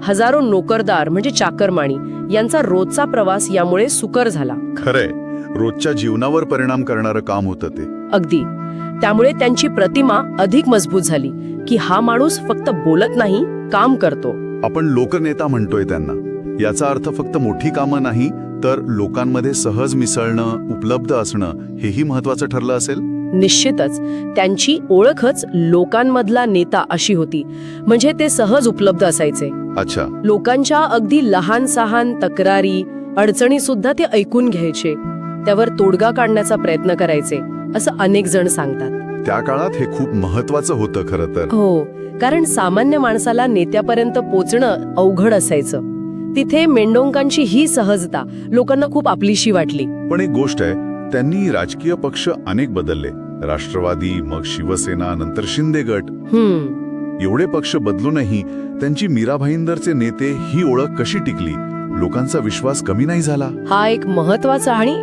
हजारो नोकरदार म्हणजे चाकरमाणी यांचा रोजचा प्रवास यामुळे सुकर झाला. खरंय, रोजच्या जीवनावर परिणाम करणारं काम होतं ते. अगदी. त्यामुळे त्यांची प्रतिमा अधिक मजबूत झाली की हा माणूस फक्त बोलत नाही, काम करतो. आपण लोकनेता म्हणतोय त्यांना. याचा अर्थ फक्त मोठी कामं नाही, तर लोकांमध्ये सहज मिसळणं, उपलब्ध असणं हेही महत्वाचं ठरलं असेल. निश्चितच. त्यांची ओळखच लोकांमधला नेता अशी होती. म्हणजे ते सहज उपलब्ध असायचे. अच्छा. लोकांच्या अगदी लहान सहान तक्रारी, अडचणी सुद्धा ते ऐकून घ्यायचे, त्यावर तोडगा काढण्याचा प्रयत्न करायचे, असं अनेक जण सांगतात. त्या काळात हे खूप महत्वाचं होतं खरं तर. हो, कारण सामान्य माणसाला नेत्यापर्यंत पोचणं अवघड असायचं. तिथे मेंढोंकांची ही सहजता लोकांना खूप आपलीशी वाटली. पण एक गोष्ट आहे, त्यांनी राजकीय पक्ष अनेक बदलले. राष्ट्रवादी, मग शिवसेना, नंतर शिंदे गट. एवढे पक्ष बदलूनही त्यांची मीरा भाईंदरचे नेते ही ओळख कशी टिकली? लोकांचा विश्वास कमी नाही झाला? हा एक महत्वाचा आणि